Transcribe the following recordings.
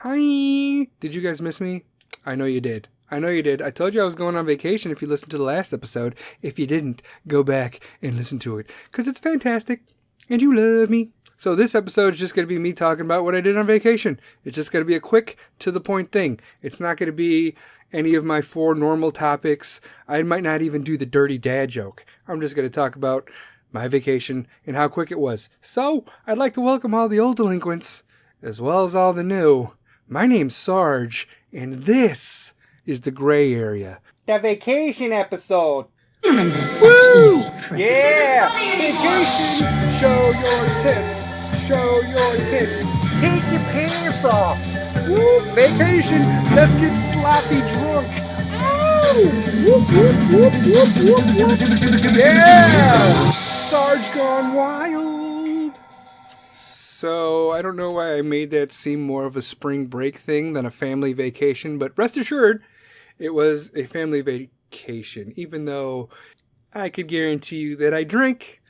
Hi! Did you guys miss me? I know you did. I told you I was going on vacation if you listened to the last episode. If you didn't, go back and listen to it. Because it's fantastic. And you love me. So this episode is just going to be me talking about what I did on vacation. It's just going to be a quick, to the point thing. It's not going to be any of my 4 normal topics. I might not even do the dirty dad joke. I'm just going to talk about my vacation and how quick it was. So, I'd like to welcome all the old delinquents, as well as all the new. My name's Sarge, and this is the gray area. The vacation episode. Humans are such easy pricks. Yeah! Vacation! Show your tits! Show your tits! Take your pants off! Woo! Vacation! Let's get sloppy drunk! Woo! Whoop, whoop, whoop, whoop, whoop, whoop! Yeah! Sarge gone wild! So, I don't know why I made that seem more of a spring break thing than a family vacation, but rest assured, it was a family vacation, even though I could guarantee you that I drink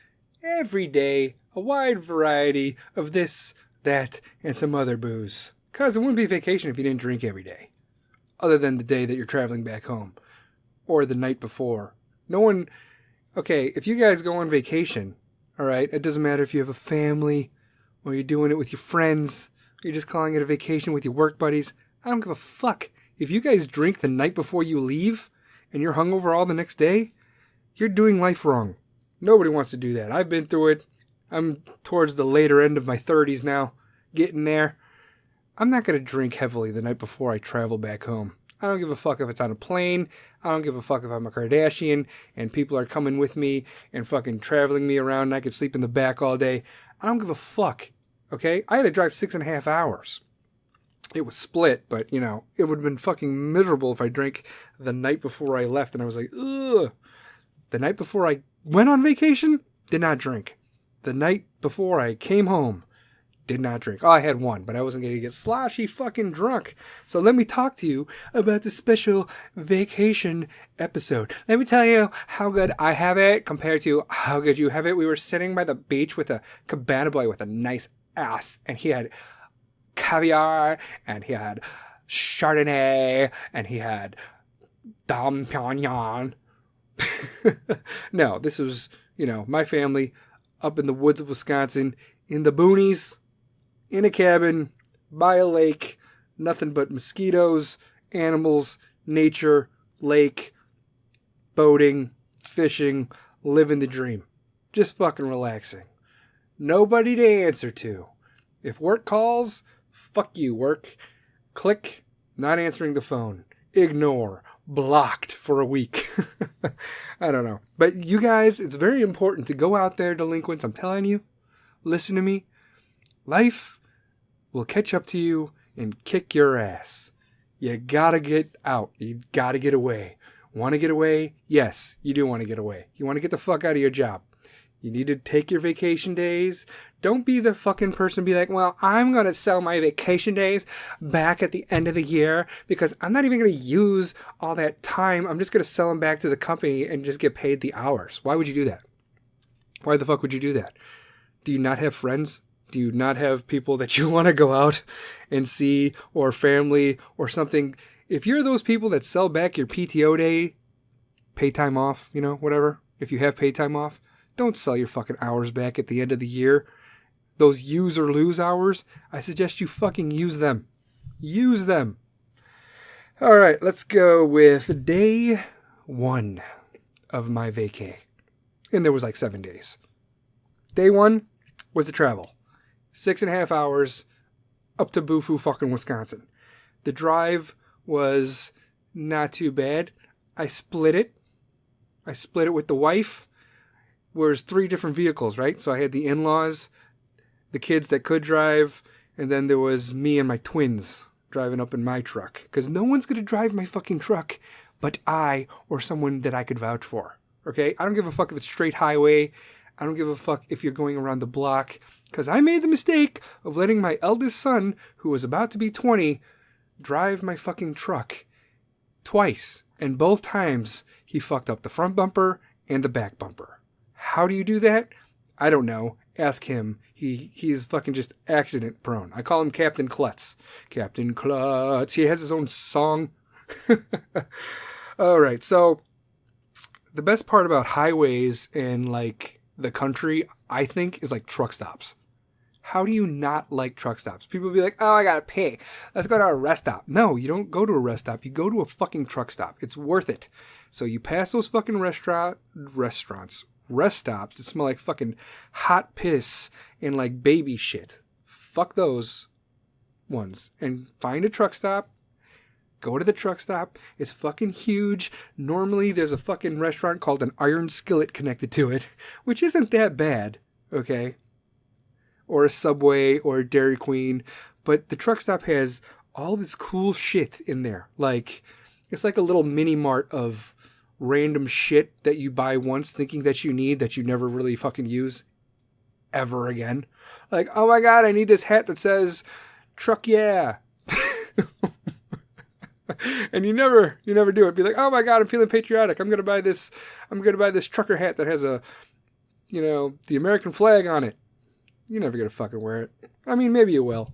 every day a wide variety of this, that, and some other booze. Because it wouldn't be a vacation if you didn't drink every day, other than the day that you're traveling back home, or the night before. Okay, if you guys go on vacation, alright, it doesn't matter if you have a family, or you're doing it with your friends, or you're just calling it a vacation with your work buddies. I don't give a fuck. If you guys drink the night before you leave, and you're hungover all the next day, you're doing life wrong. Nobody wants to do that. I've been through it. I'm towards the later end of my 30s now, getting there. I'm not going to drink heavily the night before I travel back home. I don't give a fuck if it's on a plane. I don't give a fuck if I'm a Kardashian and people are coming with me and fucking traveling me around and I could sleep in the back all day. I don't give a fuck. Okay? I had to drive 6.5 hours. It was split, but, it would have been fucking miserable if I drank the night before I left and I was like, ugh. The night before I went on vacation, did not drink. The night before I came home, did not drink. Oh, I had one, but I wasn't going to get sloshy fucking drunk. So let me talk to you about the special vacation episode. Let me tell you how good I have it compared to how good you have it. We were sitting by the beach with a cabana boy with a nice ass, and he had caviar, and he had Chardonnay, and he had Dom Pignon. No, this was, my family up in the woods of Wisconsin, in the boonies, in a cabin, by a lake, nothing but mosquitoes, animals, nature, lake, boating, fishing, living the dream. Just fucking relaxing. Nobody to answer to. If work calls, fuck you, work. Click, not answering the phone. Ignore. Blocked for a week. I don't know. But you guys, it's very important to go out there, delinquents. I'm telling you. Listen to me. Life will catch up to you and kick your ass. You gotta get out. You gotta get away. Want to get away? Yes, you do want to get away. You want to get the fuck out of your job. You need to take your vacation days. Don't be the fucking person be like, well, I'm going to sell my vacation days back at the end of the year because I'm not even going to use all that time. I'm just going to sell them back to the company and just get paid the hours. Why would you do that? Why the fuck would you do that? Do you not have friends? Do you not have people that you want to go out and see, or family or something? If you're those people that sell back your PTO day, pay time off, whatever, if you have paid time off, don't sell your fucking hours back at the end of the year. Those use or lose hours, I suggest you fucking use them. Use them. All right, let's go with day 1 of my vacay. And there was like 7 days. Day 1 was the travel. 6.5 hours up to Bufu fucking Wisconsin. The drive was not too bad. I split it with the wife. Whereas 3 different vehicles, right? So I had the in-laws, the kids that could drive, and then there was me and my twins driving up in my truck. Because no one's going to drive my fucking truck but I or someone that I could vouch for. Okay? I don't give a fuck if it's straight highway. I don't give a fuck if you're going around the block. Because I made the mistake of letting my eldest son, who was about to be 20, drive my fucking truck twice. And both times, he fucked up the front bumper and the back bumper. How do you do that? I don't know. Ask him. He's fucking just accident prone. I call him Captain Klutz. Captain Klutz. He has his own song. All right. So the best part about highways in like the country, I think, is like truck stops. How do you not like truck stops? People be like, oh, I gotta pay. Let's go to a rest stop. No, you don't go to a rest stop. You go to a fucking truck stop. It's worth it. So you pass those fucking rest stops that smell like fucking hot piss and like baby shit. Fuck those ones. And find a truck stop. Go to the truck stop. It's fucking huge. Normally there's a fucking restaurant called an Iron Skillet connected to it, which isn't that bad. Okay. Or a Subway or a Dairy Queen. But the truck stop has all this cool shit in there. Like, it's like a little mini mart of random shit that you buy once thinking that you need that you never really fucking use ever again. Like, oh my God, I need this hat that says truck yeah. And you never do it. Be like, oh my God, I'm feeling patriotic. I'm gonna buy this trucker hat that has a, the American flag on it. You're never going to fucking wear it. I mean, maybe you will.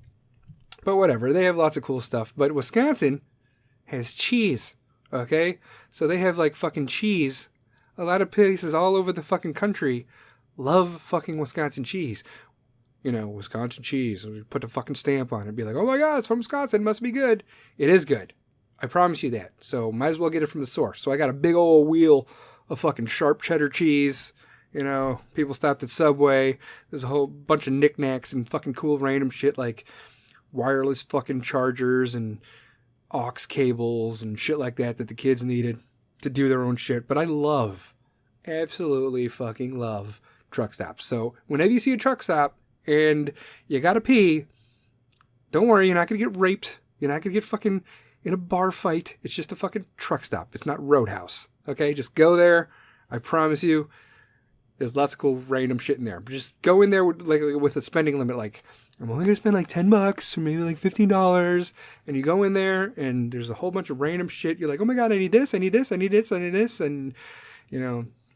But whatever. They have lots of cool stuff. But Wisconsin has cheese. Okay? So they have like fucking cheese. A lot of places all over the fucking country love fucking Wisconsin cheese. Wisconsin cheese. We put a fucking stamp on it and be like, oh my God, it's from Wisconsin. It must be good. It is good. I promise you that. So might as well get it from the source. So I got a big old wheel of fucking sharp cheddar cheese. People stopped at Subway. There's a whole bunch of knickknacks and fucking cool random shit like wireless fucking chargers and aux cables and shit like that the kids needed to do their own shit. But I absolutely fucking love truck stops. So whenever you see a truck stop and you gotta pee, don't worry, you're not gonna get raped. You're not gonna get fucking in a bar fight. It's just a fucking truck stop. It's not Roadhouse. Okay? Just go there. I promise you. There's lots of cool random shit in there. But just go in there with a spending limit. Like, I'm only going to spend like $10 or maybe like $15. And you go in there and there's a whole bunch of random shit. You're like, oh my God, I need this, I need this, I need this, I need this. And,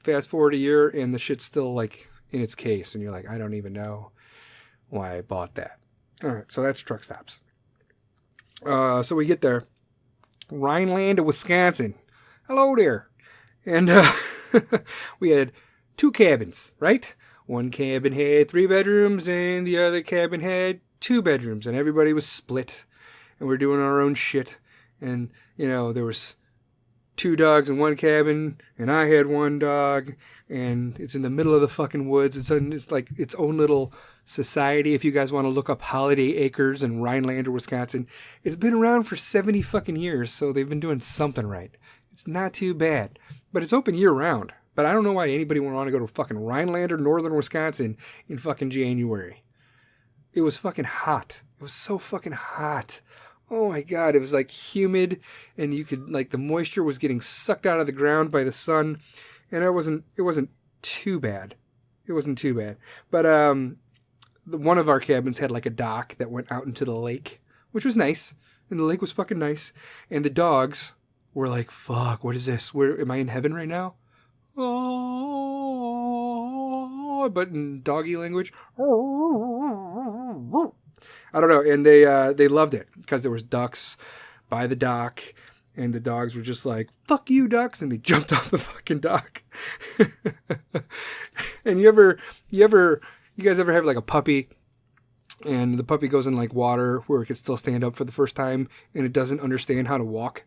fast forward a year and the shit's still like in its case. And you're like, I don't even know why I bought that. All right. So that's truck stops. So we get there. Rhineland, Wisconsin. Hello there. And we had 2 cabins, right? One cabin had 3 bedrooms and the other cabin had 2 bedrooms, and everybody was split and we're doing our own shit. And, there was 2 dogs in one cabin and I had 1 dog, and it's in the middle of the fucking woods. It's like its own little society. If you guys want to look up Holiday Acres in Rhinelander, Wisconsin, it's been around for 70 fucking years. So they've been doing something right. It's not too bad, but it's open year round. But I don't know why anybody would want to go to fucking Rhinelander, northern Wisconsin in fucking January. It was fucking hot. It was so fucking hot. Oh my God. It was like humid, and you could, like, the moisture was getting sucked out of the ground by the sun. And it wasn't too bad. It wasn't too bad. But, one of our cabins had like a dock that went out into the lake, which was nice. And the lake was fucking nice. And the dogs were like, fuck, what is this? Where am I in heaven right now? Oh, but in doggy language, I don't know. And they loved it because there was ducks by the dock, and the dogs were just like, "Fuck you, ducks!" and they jumped off the fucking dock. And you guys ever have like a puppy, and the puppy goes in like water where it can still stand up for the first time, and it doesn't understand how to walk,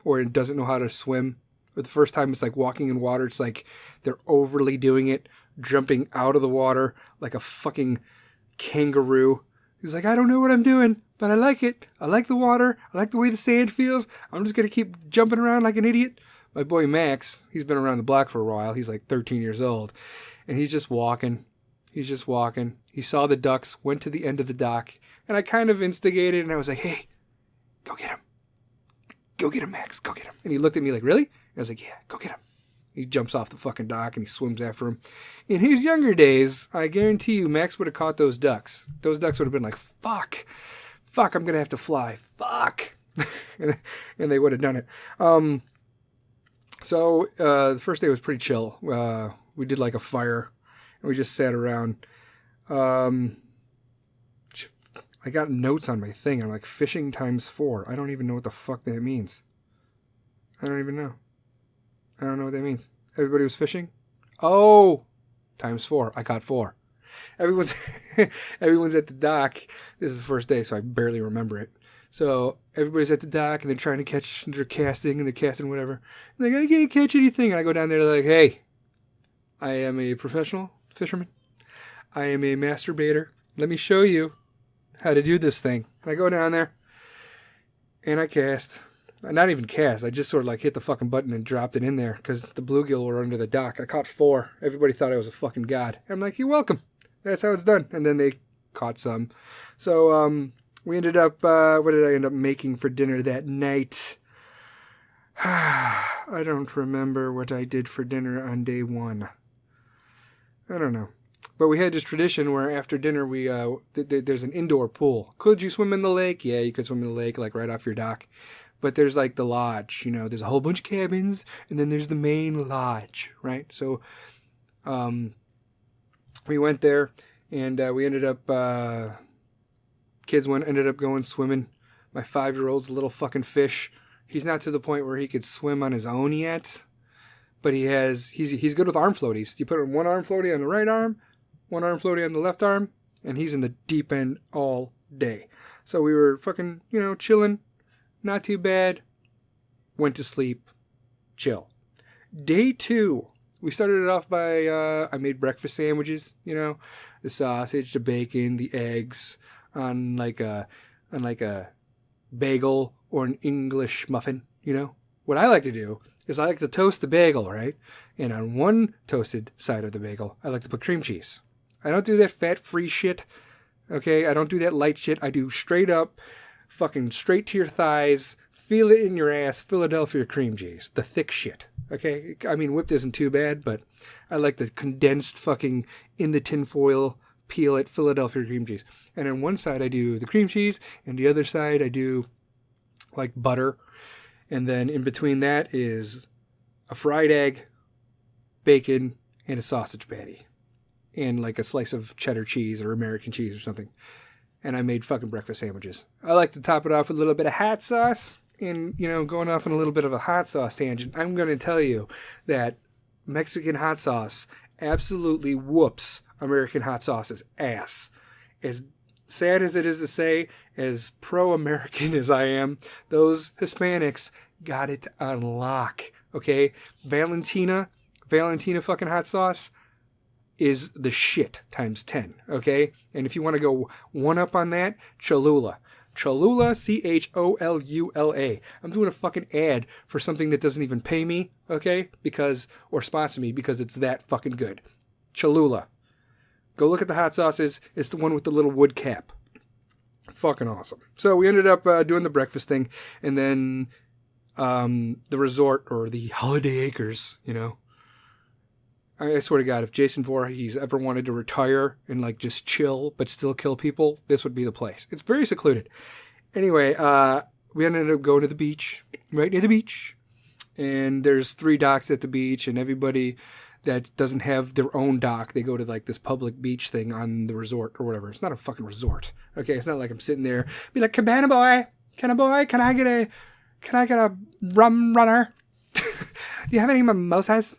or it doesn't know how to swim. But the first time it's like walking in water, it's like they're overly doing it, jumping out of the water like a fucking kangaroo. He's like, I don't know what I'm doing, but I like it. I like the water. I like the way the sand feels. I'm just going to keep jumping around like an idiot. My boy Max, he's been around the block for a while. He's like 13 years old. And he's just walking. He saw the ducks, went to the end of the dock. And I kind of instigated, and I was like, hey, go get him. Go get him, Max. Go get him. And he looked at me like, really? I was like, yeah, go get him. He jumps off the fucking dock and he swims after him. In his younger days, I guarantee you, Max would have caught those ducks. Those ducks would have been like, fuck, I'm going to have to fly. Fuck. And they would have done it. So the first day was pretty chill. We did like a fire, and we just sat around I got notes on my thing. I'm like, fishing times 4. I don't even know what the fuck that means. I don't even know. I don't know what that means. Everybody was fishing? Oh! Times 4. I caught 4. Everyone's at the dock. This is the first day, so I barely remember it. So everybody's at the dock, and they're trying to catch, they're casting whatever. And like, I can't catch anything. And I go down there, like, hey, I am a professional fisherman. I am a masturbator. Let me show you how to do this thing. And I go down there, and I cast. Not even cast. I just sort of like hit the fucking button and dropped it in there because the bluegill were under the dock. I caught 4. Everybody thought I was a fucking god. I'm like, you're welcome. That's how it's done. And then they caught some. So we ended up, what did I end up making for dinner that night? I don't remember what I did for dinner on day 1. I don't know. But we had this tradition where after dinner, we there's an indoor pool. Could you swim in the lake? Yeah, you could swim in the lake, like right off your dock. But there's like the lodge, there's a whole bunch of cabins, and then there's the main lodge, right? So we went there, and we ended up, ended up going swimming. My 5-year-old's a little fucking fish. He's not to the point where he could swim on his own yet, but he's good with arm floaties. You put one arm floaty on the right arm, one arm floaty on the left arm, and he's in the deep end all day. So we were fucking, chilling. Not too bad. Went to sleep. Chill. Day 2. We started it off by, I made breakfast sandwiches, the sausage, the bacon, the eggs on like a bagel or an English muffin, What I like to do is I like to toast the bagel, right? And on one toasted side of the bagel, I like to put cream cheese. I don't do that fat-free shit, okay? I don't do that light shit. I do straight up, fucking straight to your thighs, feel it in your ass, Philadelphia cream cheese. The thick shit, okay? I mean, whipped isn't too bad, but I like the condensed fucking in the tinfoil, peel it, Philadelphia cream cheese. And on one side I do the cream cheese, and the other side I do like butter. And then in between that is a fried egg, bacon, and a sausage patty. And like a slice of cheddar cheese or American cheese or something. And I made fucking breakfast sandwiches. I like to top it off with a little bit of hot sauce. And, going off on a little bit of a hot sauce tangent, I'm going to tell you that Mexican hot sauce absolutely whoops American hot sauce's ass. As sad as it is to say, as pro-American as I am, those Hispanics got it on lock. Okay? Valentina fucking hot sauce is the shit times 10, okay? And if you want to go one up on that, Cholula. Cholula, Cholula. I'm doing a fucking ad for something that doesn't even pay me, okay? Or sponsor me, because it's that fucking good. Cholula. Go look at the hot sauces. It's the one with the little wood cap. Fucking awesome. So we ended up doing the breakfast thing, and then the resort, or the Holiday Acres, I swear to God, if Jason Voorhees ever wanted to retire and like just chill but still kill people, this would be the place. It's very secluded. Anyway, we ended up going to the beach, right near the beach. And there's 3 docks at the beach, and everybody that doesn't have their own dock, they go to like this public beach thing on the resort or whatever. It's not a fucking resort. Okay, it's not like I'm sitting there, be like, Cabana boy, can I get a rum runner? Do you have any mimosas?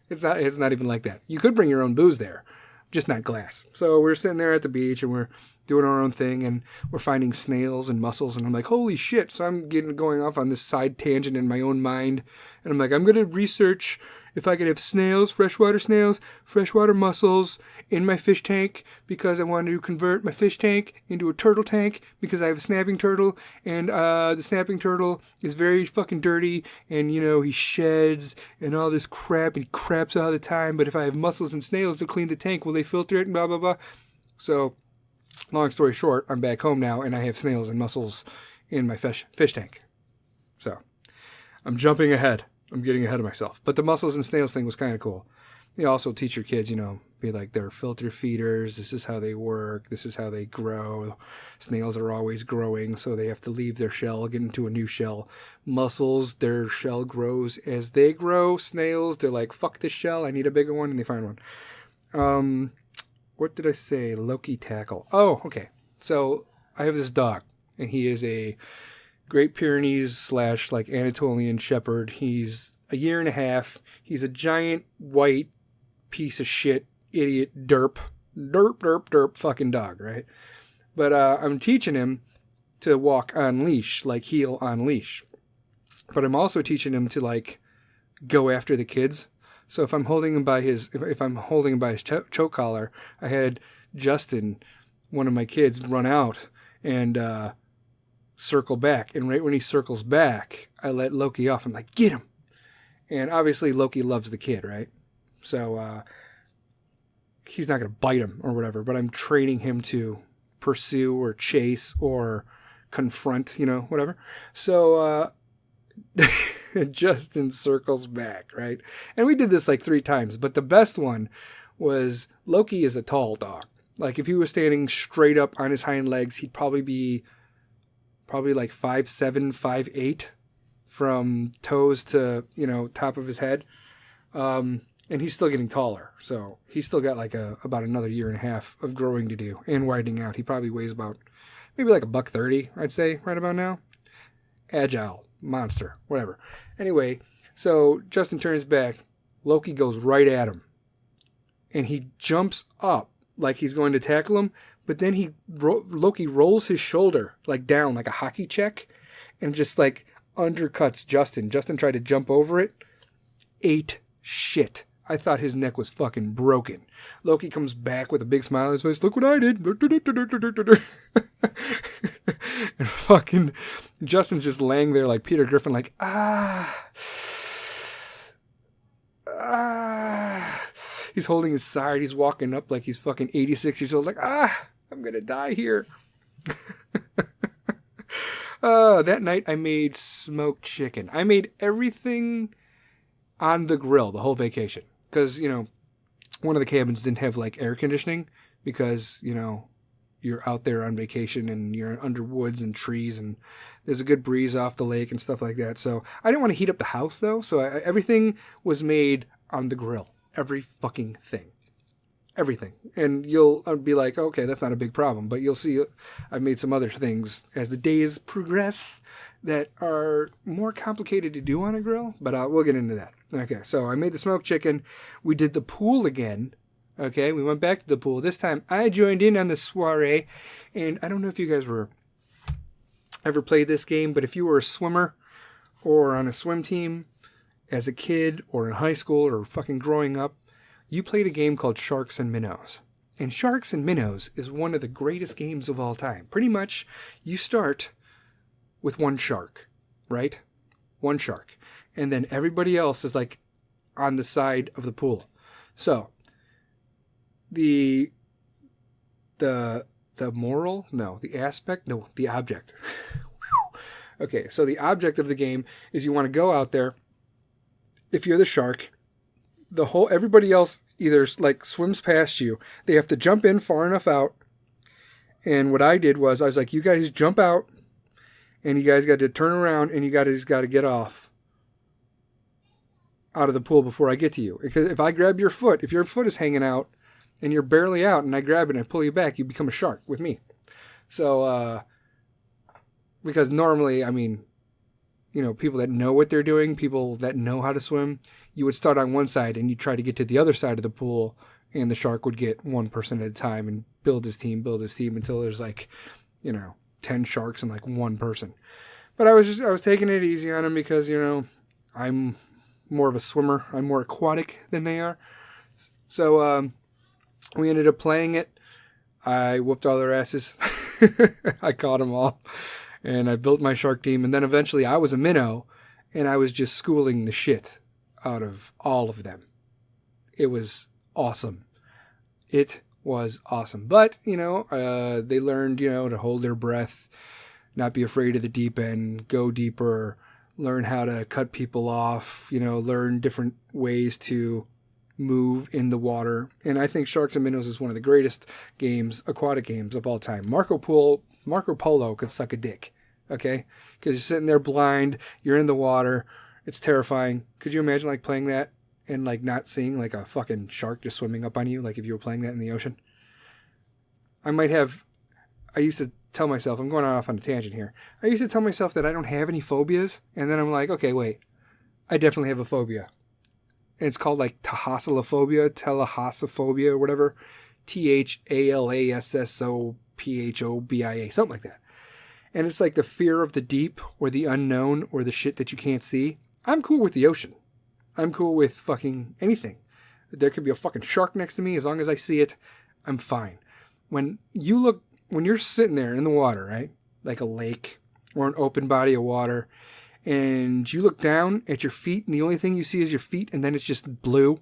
It's not even like that. You could bring your own booze there, just not glass. So we're sitting there at the beach, and we're doing our own thing, and we're finding snails and mussels, and I'm like, holy shit. So I'm going off on this side tangent in my own mind, and I'm like, I'm going to research if I could have snails, freshwater mussels in my fish tank, because I wanted to convert my fish tank into a turtle tank, because I have a snapping turtle, and the snapping turtle is very fucking dirty, and he sheds and all this crap, and he craps all the time. But if I have mussels and snails to clean the tank, will they filter it and blah blah blah? So long story short, I'm back home now, and I have snails and mussels in my fish tank. So I'm jumping ahead. I'm getting ahead of myself. But the mussels and snails thing was kind of cool. You also teach your kids, be like, they're filter feeders. This is how they work. This is how they grow. Snails are always growing, so they have to leave their shell, get into a new shell. Mussels, their shell grows as they grow. Snails, they're like, fuck this shell. I need a bigger one, and they find one. what did I say? Loki tackle. Oh, okay. So I have this dog, and he is a Great Pyrenees / like Anatolian Shepherd. He's a year and a half. He's a giant white piece of shit, idiot, derp fucking dog, right? But I'm teaching him to walk on leash, like heel on leash. But I'm also teaching him to like go after the kids. So if I'm holding him by his, if I'm holding him by his choke collar, I had Justin, one of my kids, run out and circle back. And right when he circles back, I let Loki off. I'm like, get him. And obviously Loki loves the kid, right? So he's not going to bite him or whatever, but I'm training him to pursue or chase or confront, whatever. So Justin circles back, right? And we did this like 3 times, but the best one was Loki is a tall dog. Like if he was standing straight up on his hind legs, he'd probably be like 5'7", 5'8", from toes to, top of his head. And he's still getting taller. So he's still got like about another year and a half of growing to do and widening out. He probably weighs about maybe like $130, I'd say, right about now. Agile, monster, whatever. Anyway, so Justin turns back. Loki goes right at him. And he jumps up like he's going to tackle him. But then Loki rolls his shoulder like down like a hockey check and just like undercuts Justin. Justin tried to jump over it. Ate shit. I thought his neck was fucking broken. Loki comes back with a big smile on his face. Look what I did. And fucking Justin's just laying there like Peter Griffin, like, He's holding his side. He's walking up like he's fucking 86 years old. Like, I'm going to die here. That night I made smoked chicken. I made everything on the grill the whole vacation. Because, one of the cabins didn't have like air conditioning because, you're out there on vacation and you're under woods and trees and there's a good breeze off the lake and stuff like that. So I didn't want to heat up the house though. So everything was made on the grill. Every fucking thing. Everything. And you'll be like, okay, that's not a big problem. But you'll see I've made some other things as the days progress that are more complicated to do on a grill. But we'll get into that. Okay, so I made the smoked chicken. We did the pool again. Okay, we went back to the pool. This time I joined in on the soiree. And I don't know if you guys ever played this game, but if you were a swimmer or on a swim team as a kid or in high school or fucking growing up, you played a game called Sharks and Minnows. And Sharks and Minnows is one of the greatest games of all time. Pretty much, you start with one shark, right? One shark. And then everybody else is like on the side of the pool. So, the moral? No. The aspect? No. The object. Okay, so the object of the game is you want to go out there. If you're the shark, everybody else either like swims past you. They have to jump in far enough out. And what I did was I was like, you guys jump out and you guys got to turn around and you guys got to get off out of the pool before I get to you. Because if I grab your foot, if your foot is hanging out and you're barely out and I grab it and I pull you back, you become a shark with me. So, because normally, I mean, people that know what they're doing, people that know how to swim, you would start on one side and you try to get to the other side of the pool and the shark would get one person at a time and build his team until there's like, 10 sharks and like one person. But I was taking it easy on him because, I'm more of a swimmer. I'm more aquatic than they are. So, we ended up playing it. I whooped all their asses. I caught them all. And I built my shark team. And then eventually I was a minnow. And I was just schooling the shit out of all of them. It was awesome. It was awesome. But, they learned, to hold their breath, not be afraid of the deep end, go deeper, learn how to cut people off, learn different ways to move in the water. And I think Sharks and Minnows is one of the greatest aquatic games of all time. Marco Polo could suck a dick, okay? Because you're sitting there blind, you're in the water, it's terrifying. Could you imagine like playing that and like not seeing like a fucking shark just swimming up on you, like if you were playing that in the ocean? I used to tell myself, I'm going off on a tangent here. I used to tell myself that I don't have any phobias. And then I'm like, okay, wait, I definitely have a phobia. And it's called like telehasophobia or whatever. THALASSOPHOBIA, something like that. And it's like the fear of the deep or the unknown or the shit that you can't see. I'm cool with the ocean. I'm cool with fucking anything. There could be a fucking shark next to me. As long as I see it, I'm fine. When you're sitting there in the water, right? Like a lake or an open body of water, and you look down at your feet and the only thing you see is your feet, and then it's just blue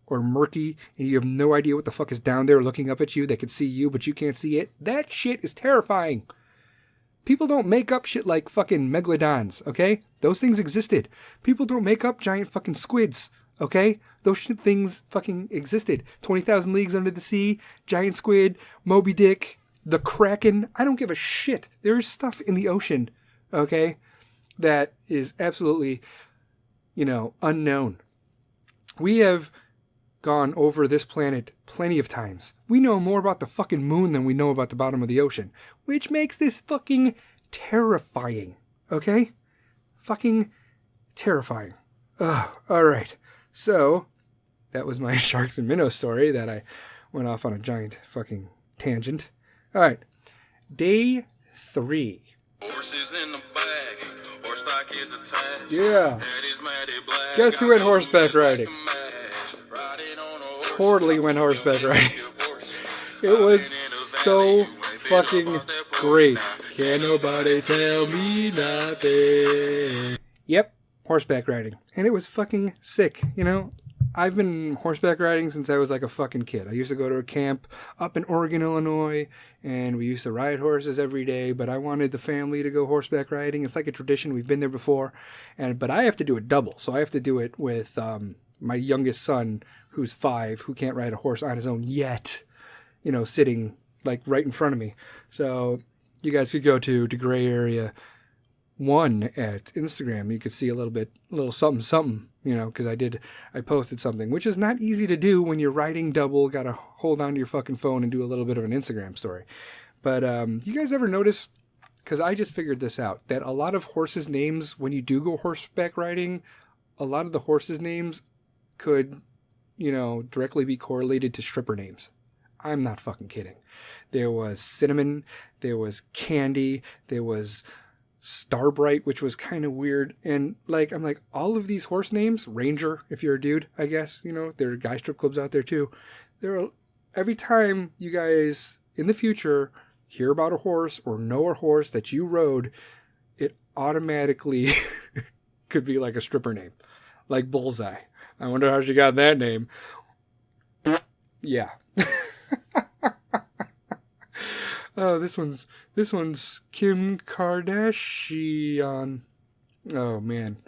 or murky and you have no idea what the fuck is down there looking up at you that can see you, but you can't see it. That shit is terrifying. People don't make up shit like fucking megalodons, okay? Those things existed. People don't make up giant fucking squids, okay? Those shit things fucking existed. 20,000 Leagues Under the Sea, giant squid, Moby Dick, the Kraken. I don't give a shit. There is stuff in the ocean, okay, that is absolutely, unknown. We have gone over this planet plenty of times. We know more about the fucking moon than we know about the bottom of the ocean, which makes this fucking terrifying, okay? Fucking terrifying. Alright, so that was my sharks and minnows story that I went off on a giant fucking tangent. Alright, day 3. Horses in the bag, horseback is attached. Yeah. Guess who went horseback riding? Totally went horseback riding. It was so fucking great. Can't nobody tell me nothing. Yep, horseback riding. And it was fucking sick, I've been horseback riding since I was like a fucking kid. I used to go to a camp up in Oregon, Illinois, and we used to ride horses every day, but I wanted the family to go horseback riding. It's like a tradition. We've been there before, but I have to do it double. So I have to do it with my youngest son, who's 5, who can't ride a horse on his own yet, sitting like right in front of me. So you guys could go to Gray Area 1 at Instagram. You could see a little something, because I posted something, which is not easy to do when you're riding double, got to hold on to your fucking phone and do a little bit of an Instagram story. But you guys ever notice, because I just figured this out, that a lot of horses' names, when you do go horseback riding, a lot of the horses' names could, directly be correlated to stripper names. I'm not fucking kidding. There was Cinnamon, there was Candy, there was Starbright, which was kind of weird. And I'm like, all of these horse names, Ranger, if you're a dude, I guess, there are guy strip clubs out there too. Every time you guys in the future hear about a horse or know a horse that you rode, it automatically could be like a stripper name, like Bullseye. I wonder how she got that name. Yeah. Oh, this one's Kim Kardashian. Oh man.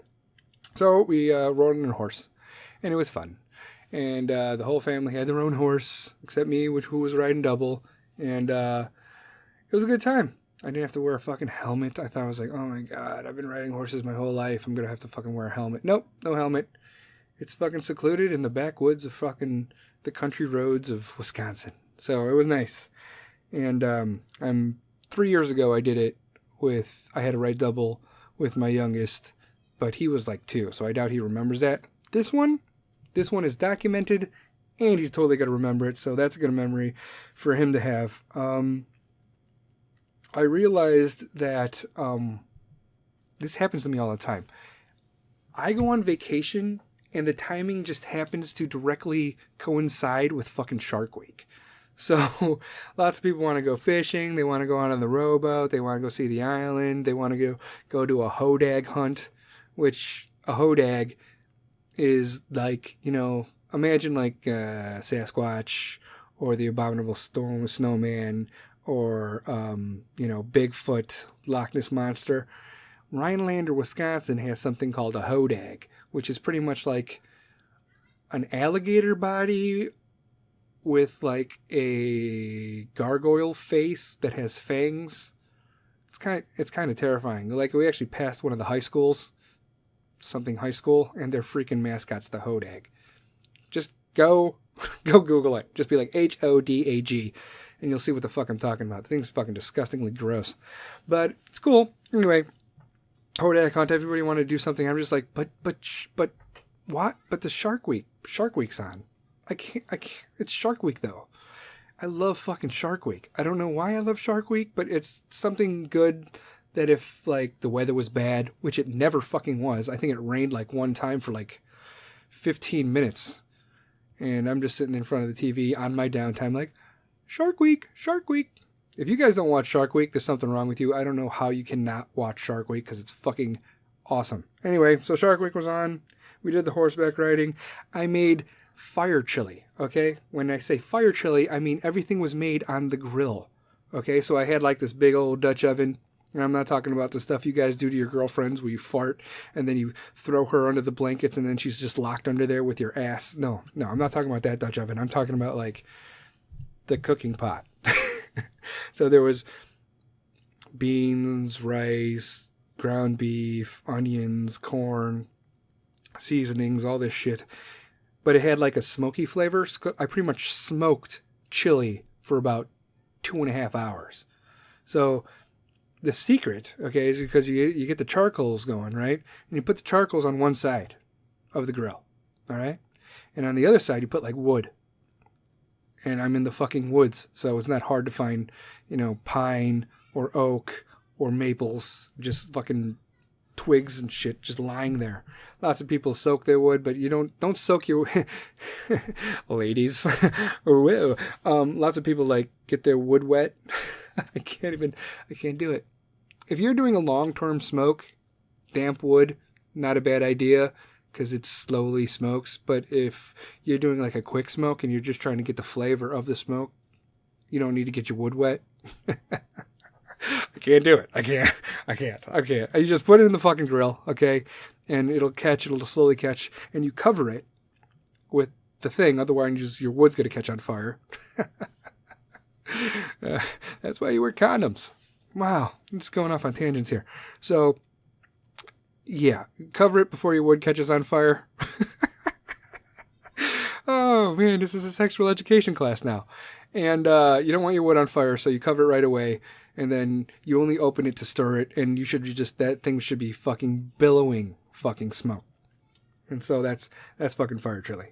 So we rode on a horse, and it was fun. And the whole family had their own horse, except me, who was riding double. And it was a good time. I didn't have to wear a fucking helmet. I thought I was like, oh my god, I've been riding horses my whole life. I'm gonna have to fucking wear a helmet. Nope, no helmet. It's fucking secluded in the backwoods of fucking the country roads of Wisconsin. So it was nice. And 3 years ago I did it I had to ride double with my youngest, but he was like 2, so I doubt he remembers that. This one is documented, and he's totally going to remember it, so that's a good memory for him to have. I realized that this happens to me all the time. I go on vacation, and the timing just happens to directly coincide with fucking Shark Week. So lots of people want to go fishing. They want to go out on the rowboat. They want to go see the island. They want to go to a hodag hunt, which a hodag is like, imagine like Sasquatch or the Abominable Snowman or, Bigfoot, Loch Ness Monster. Rhinelander, Wisconsin has something called a hodag, which is pretty much like an alligator body with like a gargoyle face that has fangs. It's kind of terrifying. Like, we actually passed one of the high schools, something high school, and their freaking mascot's the hodag. Just go Google it. Just be like HODAG, and you'll see what the fuck I'm talking about. The thing's fucking disgustingly gross. But it's cool. Anyway, I contact everybody want to do something. I'm just like, but what? But the Shark Week's on. I can't. It's Shark Week though. I love fucking Shark Week. I don't know why I love Shark Week, but it's something good that if like the weather was bad, which it never fucking was. I think it rained like one time for like 15 minutes. And I'm just sitting in front of the TV on my downtime like, Shark Week, Shark Week. If you guys don't watch Shark Week, there's something wrong with you. I don't know how you cannot watch Shark Week because it's fucking awesome. Anyway, so Shark Week was on. We did the horseback riding. I made fire chili, okay? When I say fire chili, I mean everything was made on the grill, okay? So I had like this big old Dutch oven, and I'm not talking about the stuff you guys do to your girlfriends where you fart and then you throw her under the blankets and then she's just locked under there with your ass. No, I'm not talking about that Dutch oven. I'm talking about like the cooking pot. So there was beans, rice, ground beef, onions, corn, seasonings, all this shit. But it had like a smoky flavor. I pretty much smoked chili for about 2.5 hours. So the secret, okay, is because you get the charcoals going, right? And you put the charcoals on one side of the grill, all right? And on the other side, you put like wood. And I'm in the fucking woods, so it's not hard to find, pine or oak or maples, just fucking twigs and shit just lying there. Lots of people soak their wood, but you don't soak your ladies. Lots of people like get their wood wet. I can't do it. If you're doing a long-term smoke, damp wood, not a bad idea because it slowly smokes. But if you're doing like a quick smoke and you're just trying to get the flavor of the smoke, you don't need to get your wood wet. I can't do it. I can't. You just put it in the fucking grill, okay? And it'll slowly catch, and you cover it with the thing. Otherwise, your wood's going to catch on fire. That's why you wear condoms. Wow. I'm just going off on tangents here. So, yeah. Cover it before your wood catches on fire. Oh, man. This is a sexual education class now. And you don't want your wood on fire, so you cover it right away. And then you only open it to stir it, and that thing should be fucking billowing fucking smoke. And so that's fucking fire chili.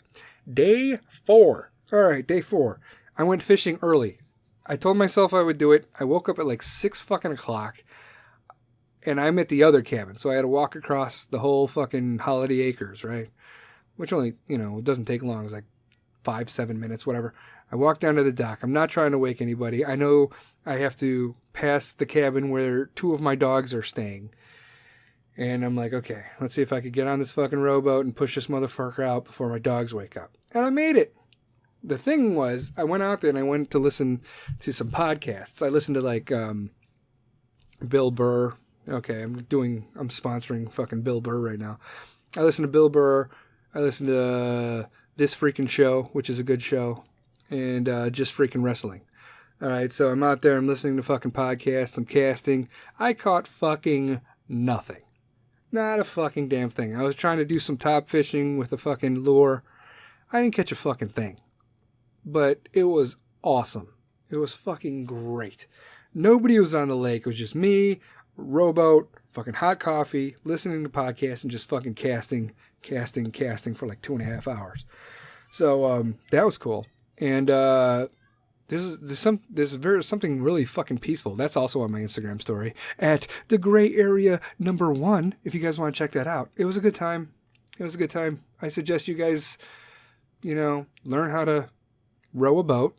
Day 4. All right, day 4. I went fishing early. I told myself I would do it. I woke up at like 6 fucking o'clock, and I'm at the other cabin. So I had to walk across the whole fucking Holiday Acres, right? Which only, it doesn't take long. It's like 5-7 minutes, whatever. I walked down to the dock. I'm not trying to wake anybody. I know I have to pass the cabin where 2 of my dogs are staying. And I'm like, okay, let's see if I could get on this fucking rowboat and push this motherfucker out before my dogs wake up. And I made it. The thing was, I went out there and I went to listen to some podcasts. I listened to like Bill Burr. Okay, I'm sponsoring fucking Bill Burr right now. I listened to Bill Burr. I listened to This Freaking Show, which is a good show. And Just Freaking Wrestling. All right, so I'm out there, I'm listening to fucking podcasts, I'm casting. I caught fucking nothing. Not a fucking damn thing. I was trying to do some top fishing with a fucking lure. I didn't catch a fucking thing. But it was awesome. It was fucking great. Nobody was on the lake. It was just me, rowboat, fucking hot coffee, listening to podcasts, and just fucking casting for like 2.5 hours. So that was cool. And there's something really fucking peaceful. That's also on my Instagram story at the Gray Area #1. If you guys want to check that out, it was a good time. I suggest you guys, learn how to row a boat,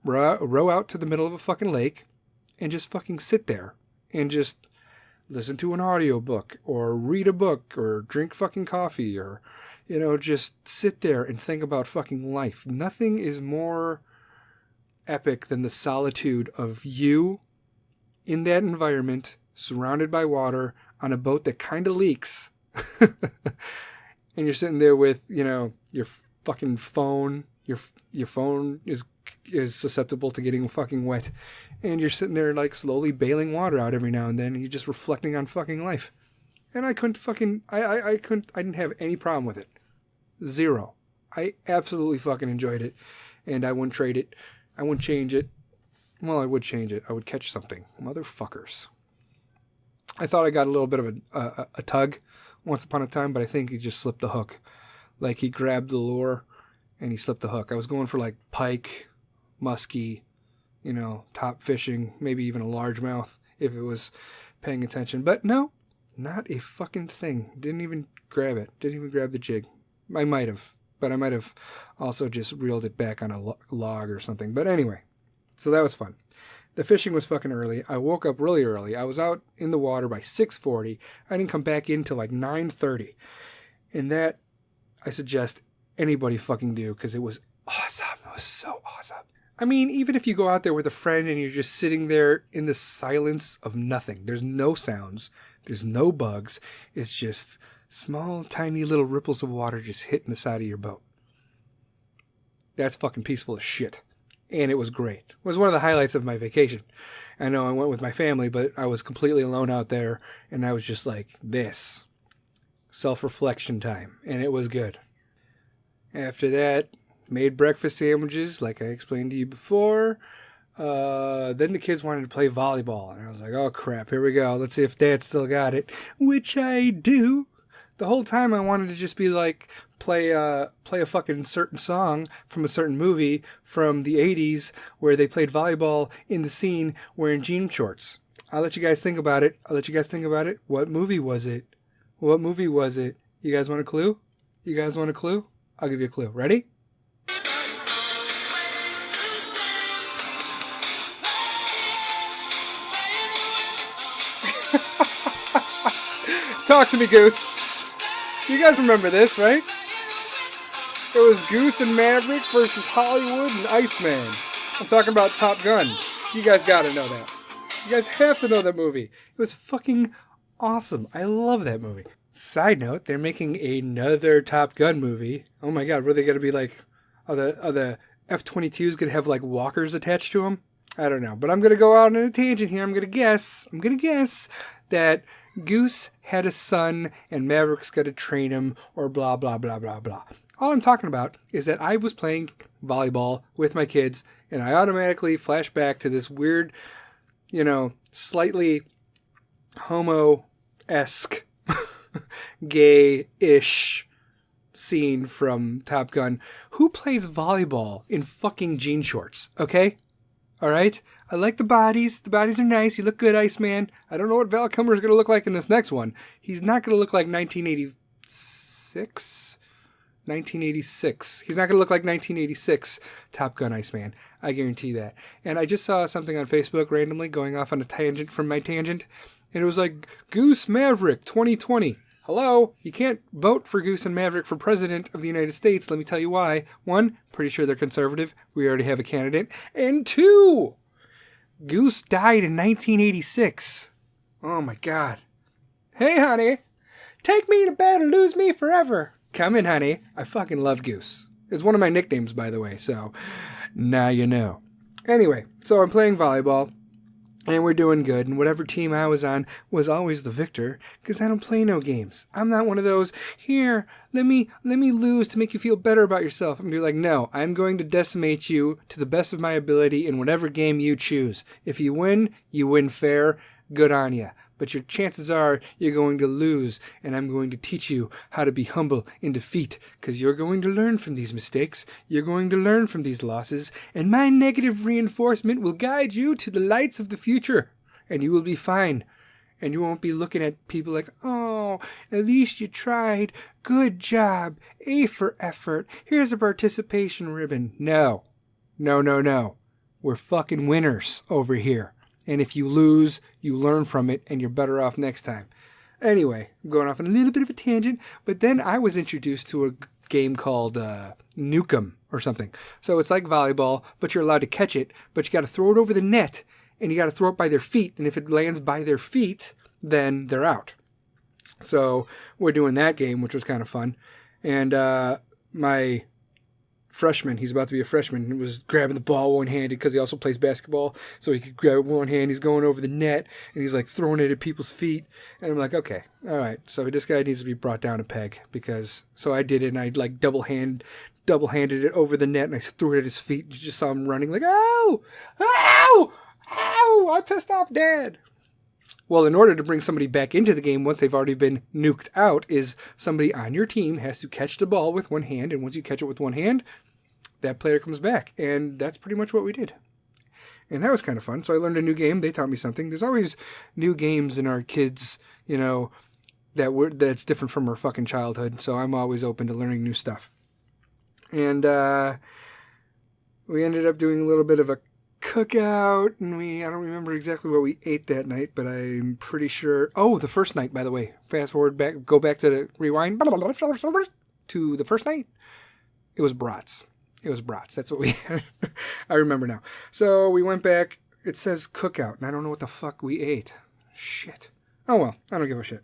row out to the middle of a fucking lake, and just fucking sit there and just listen to an audiobook or read a book or drink fucking coffee or. Just sit there and think about fucking life. Nothing is more epic than the solitude of you in that environment, surrounded by water, on a boat that kind of leaks. And you're sitting there with, your fucking phone. Your phone is susceptible to getting fucking wet. And you're sitting there like slowly bailing water out every now and then. And you're just reflecting on fucking life. And I didn't have any problem with it. 0. I absolutely fucking enjoyed it. And I wouldn't trade it. I wouldn't change it. Well, I would change it. I would catch something. Motherfuckers. I thought I got a little bit of a tug once upon a time, but I think he just slipped the hook. Like he grabbed the lure and he slipped the hook. I was going for like pike, muskie, top fishing, maybe even a largemouth if it was paying attention. But no, not a fucking thing. Didn't even grab it. Didn't even grab the jig. I might have, but I might have also just reeled it back on a log or something. But anyway, so that was fun. The fishing was fucking early. I woke up really early. I was out in the water by 6:40. I didn't come back in till like 9:30. And that I suggest anybody fucking do because it was awesome. It was so awesome. I mean, even if you go out there with a friend and you're just sitting there in the silence of nothing, there's no sounds, there's no bugs, it's just small, tiny little ripples of water just hitting the side of your boat. That's fucking peaceful as shit. And it was great. It was one of the highlights of my vacation. I know I went with my family, but I was completely alone out there, and I was just like, this. Self-reflection time. And it was good. After that, made breakfast sandwiches, like I explained to you before. Then the kids wanted to play volleyball, and I was like, oh crap, here we go. Let's see if Dad still got it. Which I do. The whole time I wanted to just be like, play a fucking certain song from a certain movie from the 80s where they played volleyball in the scene wearing jean shorts. I'll let you guys think about it. What movie was it? You guys want a clue? I'll give you a clue. Ready? Talk to me, Goose. You guys remember this, right? It was Goose and Maverick versus Hollywood and Iceman. I'm talking about Top Gun. You guys gotta know that. You guys have to know that movie. It was fucking awesome. I love that movie. Side note, they're making another Top Gun movie. Oh my god, what are they gonna be like? Are the F-22s gonna have like walkers attached to them? I don't know. But I'm gonna go out on a tangent here. I'm gonna guess that Goose had a son and Maverick's got to train him or blah, blah, blah, blah, blah. All I'm talking about is that I was playing volleyball with my kids and I automatically flash back to this weird, slightly homo-esque, gay-ish scene from Top Gun. Who plays volleyball in fucking jean shorts, okay? All right? I like the bodies. The bodies are nice. You look good, Iceman. I don't know what Val Kilmer is going to look like in this next one. He's not going to look like 1986. He's not going to look like 1986 Top Gun Iceman. I guarantee that. And I just saw something on Facebook randomly going off on a tangent from my tangent. And it was like, Goose Maverick 2020. Hello? You can't vote for Goose and Maverick for president of the United States. Let me tell you why. 1, pretty sure they're conservative. We already have a candidate. And 2, Goose died in 1986. Oh my god. Hey, honey. Take me to bed and lose me forever. Come in, honey. I fucking love Goose. It's one of my nicknames, by the way, so now you know. Anyway, so I'm playing volleyball. And we're doing good, and whatever team I was on was always the victor, because I don't play no games. I'm not one of those, here, let me lose to make you feel better about yourself. And be like, no, I'm going to decimate you to the best of my ability in whatever game you choose. If you win fair, good on ya. But your chances are you're going to lose, and I'm going to teach you how to be humble in defeat, because you're going to learn from these mistakes, you're going to learn from these losses, and my negative reinforcement will guide you to the lights of the future, and you will be fine. And you won't be looking at people like, oh, at least you tried, good job, A for effort, here's a participation ribbon. No. We're fucking winners over here. And if you lose, you learn from it, and you're better off next time. Anyway, I'm going off on a little bit of a tangent, but then I was introduced to a game called Nukem or something. So it's like volleyball, but you're allowed to catch it, but you got to throw it over the net, and you got to throw it by their feet, and if it lands by their feet, then they're out. So we're doing that game, which was kind of fun. And my freshman. He's about to be a freshman. He was grabbing the ball one-handed because he also plays basketball. So he could grab it with one hand. He's going over the net, and he's like throwing it at people's feet. And I'm like, okay, all right. So this guy needs to be brought down a peg because. So I did it, and I like double-handed it over the net, and I threw it at his feet. You just saw him running like, ow, ow, ow! I pissed off Dad. Well, in order to bring somebody back into the game once they've already been nuked out, is somebody on your team has to catch the ball with one hand, and once you catch it with one hand, that player comes back. And that's pretty much what we did. And that was kind of fun. So I learned a new game. They taught me something. There's always new games in our kids, that's different from our fucking childhood. So I'm always open to learning new stuff. And we ended up doing a little bit of a cookout, and I don't remember exactly what we ate that night, but I'm pretty sure. Oh, the first night, by the way. Fast forward back, go back to the rewind to the first night. It was brats. That's what we had. I remember now. So we went back. It says cookout, and I don't know what the fuck we ate. Shit. Oh well, I don't give a shit.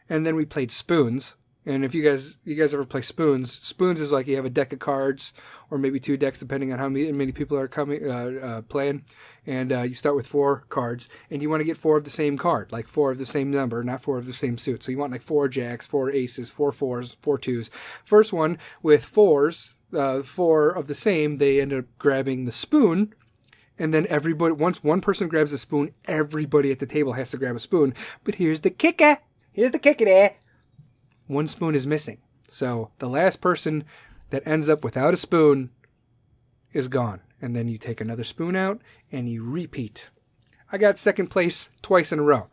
And then we played spoons. And if you guys ever play spoons is like you have a deck of cards or maybe 2 decks depending on how many people are playing. And you start with 4 cards and you want to get 4 of the same card, like 4 of the same number, not 4 of the same suit. So you want like 4 jacks, 4 aces, 4 fours, 4 twos. First one with 4s, 4 of the same, they end up grabbing the spoon. And then everybody, once one person grabs a spoon, everybody at the table has to grab a spoon. But here's the kicker. There. 1 spoon is missing. So the last person that ends up without a spoon is gone. And then you take another spoon out and you repeat. I got second place twice in a row.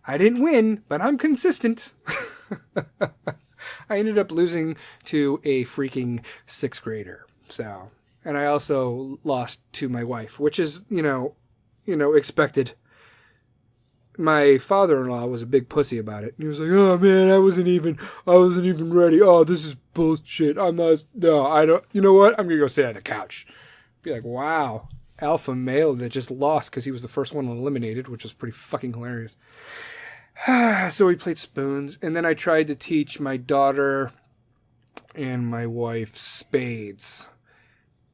I didn't win, but I'm consistent. I ended up losing to a freaking 6th grader. So, and I also lost to my wife, which is, expected. My father-in-law was a big pussy about it. He was like, "Oh man, I wasn't even ready. Oh, this is bullshit. I don't. You know what? I'm gonna go sit on the couch." Be like, "Wow, alpha male that just lost because he was the first one eliminated," which was pretty fucking hilarious. So we played spoons, and then I tried to teach my daughter and my wife spades,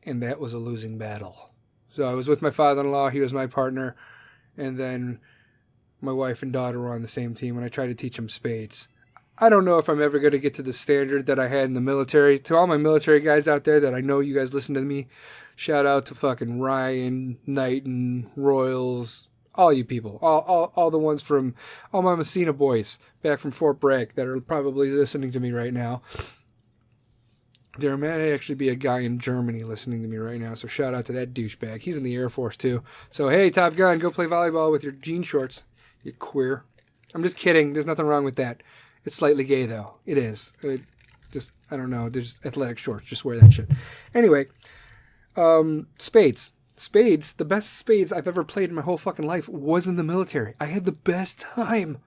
and that was a losing battle. So I was with my father-in-law. He was my partner, and then my wife and daughter were on the same team, and I tried to teach them spades. I don't know if I'm ever going to get to the standard that I had in the military. To all my military guys out there that I know you guys listen to me, shout out to fucking Ryan, Knighton, Royals, all you people. All the ones from, all my Messina boys back from Fort Bragg that are probably listening to me right now. There may actually be a guy in Germany listening to me right now, so shout out to that douchebag. He's in the Air Force too. So hey, Top Gun, go play volleyball with your jean shorts. You queer. I'm just kidding. There's nothing wrong with that. It's slightly gay, though. It is. I don't know. There's athletic shorts. Just wear that shit. Anyway, spades. Spades, the best spades I've ever played in my whole fucking life was in the military. I had the best time.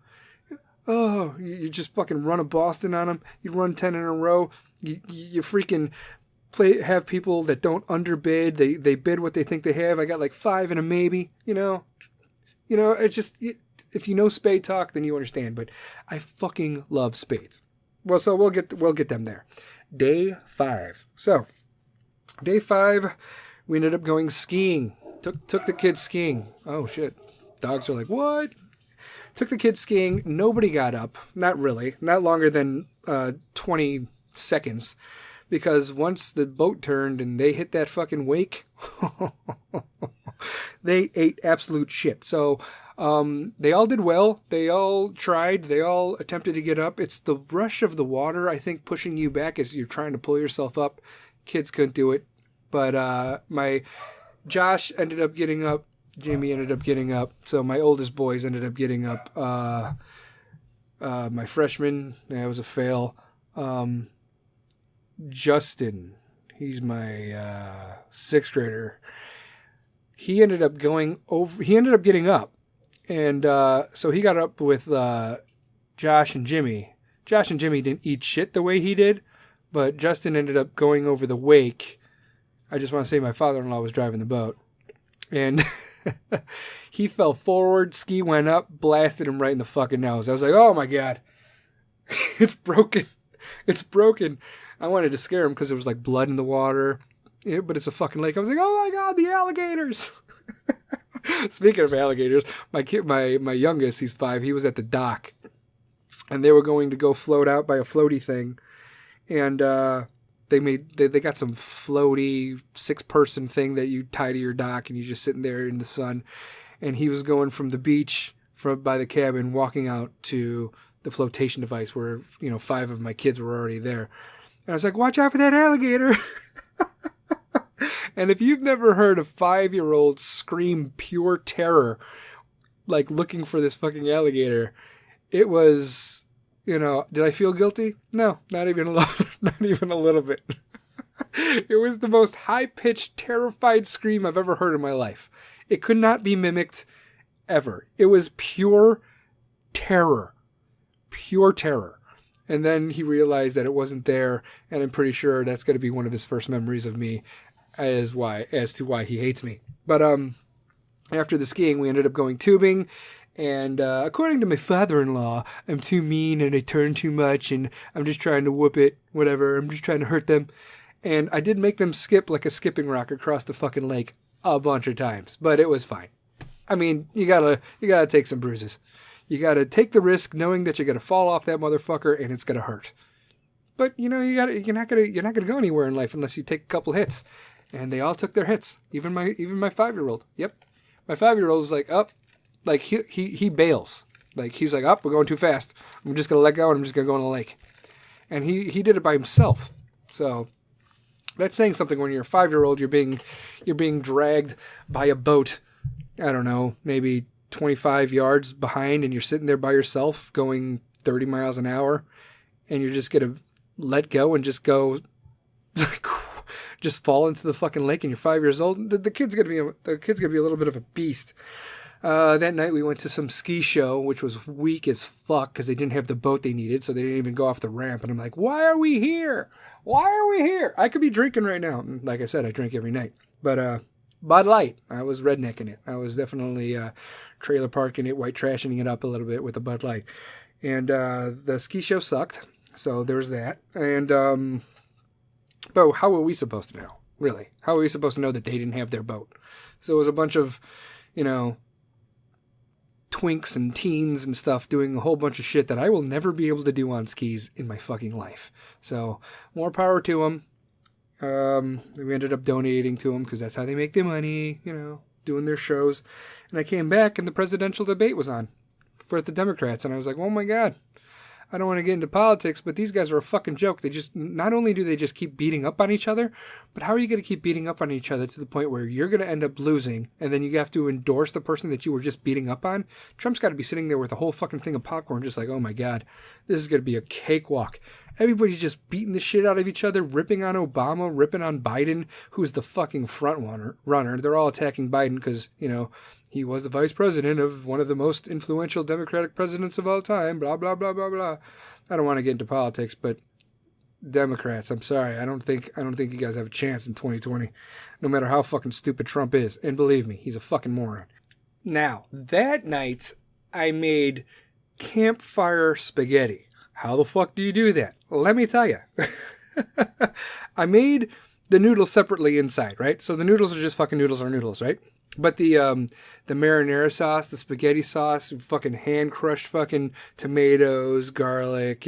Oh, you just fucking run a Boston on them. You run 10 in a row. You freaking have people that don't underbid. They bid what they think they have. I got like 5 and a maybe, it's just... If you know spade talk, then you understand. But I fucking love spades. Well, so we'll get them there. Day 5. So, day 5, we ended up going skiing. Took the kids skiing. Oh shit, dogs are like, what? Took the kids skiing. Nobody got up. Not really. Not longer than 20 seconds. Because once the boat turned and they hit that fucking wake, they ate absolute shit. So they all did well. They all tried. They all attempted to get up. It's the rush of the water, I think, pushing you back as you're trying to pull yourself up. Kids couldn't do it. But my Josh ended up getting up. Jimmy ended up getting up. So my oldest boys ended up getting up. My freshman, that was a fail. Justin, he's my 6th grader. He ended up getting up. And so he got up with Josh and Jimmy. Josh and Jimmy didn't eat shit the way he did, but Justin ended up going over the wake. I just want to say my father-in-law was driving the boat. And he fell forward, ski went up, blasted him right in the fucking nose. I was like, oh my God. It's broken. It's broken. I wanted to scare him because there was like blood in the water. Yeah, but it's a fucking lake. I was like, oh my God, the alligators. Speaking of alligators, my kid, my youngest, he's 5, he was at the dock. And they were going to go float out by a floaty thing. And they got some floaty 6-person thing that you tie to your dock and you're just sitting there in the sun. And he was going from the beach by the cabin, walking out to the flotation device where, 5 of my kids were already there. And I was like, watch out for that alligator. And if you've never heard a 5-year-old scream pure terror, like looking for this fucking alligator, it was, did I feel guilty? No, not even a little, not even a little bit. It was the most high-pitched, terrified scream I've ever heard in my life. It could not be mimicked ever. It was pure terror. Pure terror. And then he realized that it wasn't there, and I'm pretty sure that's going to be one of his first memories of me as to why he hates me. But after the skiing, we ended up going tubing, and according to my father-in-law, I'm too mean and I turn too much and I'm just trying to whoop it, whatever. I'm just trying to hurt them. And I did make them skip like a skipping rock across the fucking lake a bunch of times, but it was fine. I mean, you gotta take some bruises. You gotta take the risk knowing that you're gonna fall off that motherfucker and it's gonna hurt. But you're not gonna go anywhere in life unless you take a couple hits. And they all took their hits. Even my 5-year-old. Yep. My 5-year-old was like, like he bails. Like he's like, we're going too fast. I'm just gonna let go and I'm just gonna go in the lake. And he did it by himself. So that's saying something when you're a 5-year-old, you're being dragged by a boat, I don't know, maybe 25 yards behind, and you're sitting there by yourself going 30 miles an hour, and you're just gonna let go and just go just fall into the fucking lake, and you're 5 years old. The kid's gonna be a little bit of a beast. That night we went to some ski show, which was weak as fuck because they didn't have the boat they needed, so they didn't even go off the ramp. And I'm like, why are we here? Why are we here? I could be drinking right now. And like I said, I drink every night. But Bud Light, I was rednecking it. I was definitely trailer parking it, white trashing it up a little bit with the Bud Light. And the ski show sucked, so there was that. And but how were we supposed to know? Really? How were we supposed to know that they didn't have their boat? So it was a bunch of, twinks and teens and stuff doing a whole bunch of shit that I will never be able to do on skis in my fucking life. So more power to them. We ended up donating to them because that's how they make their money, doing their shows. And I came back and the presidential debate was on for the Democrats. And I was like, oh my God, I don't want to get into politics, but these guys are a fucking joke. They just, not only do they just keep beating up on each other, but how are you going to keep beating up on each other to the point where you're going to end up losing and then you have to endorse the person that you were just beating up on? Trump's got to be sitting there with a whole fucking thing of popcorn just like, oh my God, this is going to be a cakewalk. Everybody's just beating the shit out of each other, ripping on Obama, ripping on Biden, who's the fucking front runner. They're all attacking Biden because, he was the vice president of one of the most influential Democratic presidents of all time, blah, blah, blah, blah, blah. I don't want to get into politics, but Democrats, I'm sorry. I don't think you guys have a chance in 2020, no matter how fucking stupid Trump is. And believe me, he's a fucking moron. Now, that night, I made campfire spaghetti. How the fuck do you do that? Let me tell you. I made the noodles separately inside, right? So the noodles are just fucking noodles, right? But the marinara sauce, the spaghetti sauce, fucking hand-crushed fucking tomatoes, garlic,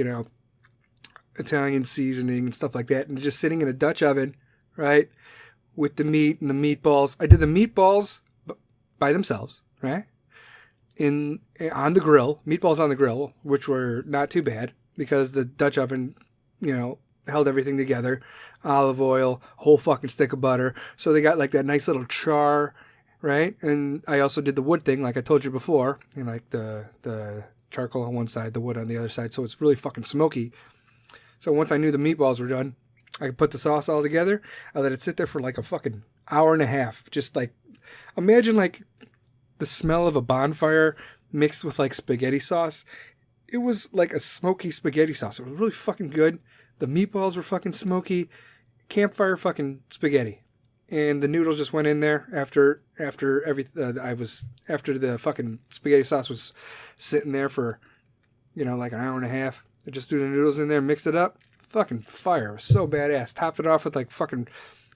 Italian seasoning and stuff like that, and just sitting in a Dutch oven, right, with the meat and the meatballs. I did the meatballs by themselves, right, on the grill, meatballs on the grill, which were not too bad because the Dutch oven, held everything together, olive oil, whole fucking stick of butter, so they got like that nice little char, right? And I also did the wood thing, like I told you before, like the charcoal on one side, the wood on the other side, so it's really fucking smoky. So once I knew the meatballs were done, I put the sauce all together. I let it sit there for like a fucking hour and a half. Just like, imagine like the smell of a bonfire mixed with like spaghetti sauce. It was like a smoky spaghetti sauce. It was really fucking good. The meatballs were fucking smoky. Campfire fucking spaghetti. And the noodles just went in there after the fucking spaghetti sauce was sitting there for, like an hour and a half. I just threw the noodles in there, mixed it up. Fucking fire. It was so badass. Topped it off with like fucking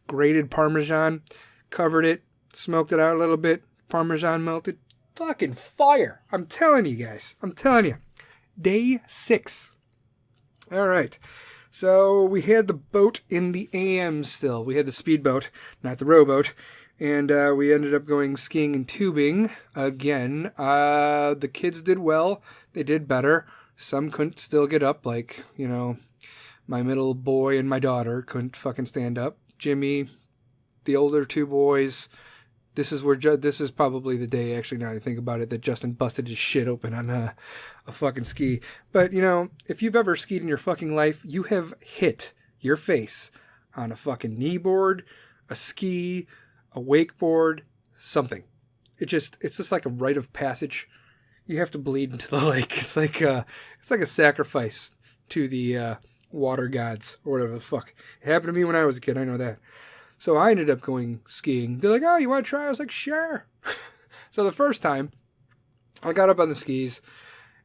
grated Parmesan, covered it, smoked it out a little bit, Parmesan melted. Fucking fire. I'm telling you guys. I'm telling you. Day 6. All right. So we had the boat in the AM still. We had the speedboat, not the rowboat. And we ended up going skiing and tubing again. The kids did well. They did better. Some couldn't still get up, like, you know, my middle boy and my daughter couldn't fucking stand up. Jimmy, the older 2 boys. This is probably the day, actually, now that I think about it, that Justin busted his shit open on a fucking ski. But, you know, if you've ever skied in your fucking life, you have hit your face on a fucking kneeboard, a ski, a wakeboard, something. It's just like a rite of passage. You have to bleed into the lake. It's like a sacrifice to the water gods or whatever the fuck. It happened to me when I was a kid. I know that. So I ended up going skiing. They're like, "Oh, you want to try?" I was like, "Sure." So the first time, I got up on the skis,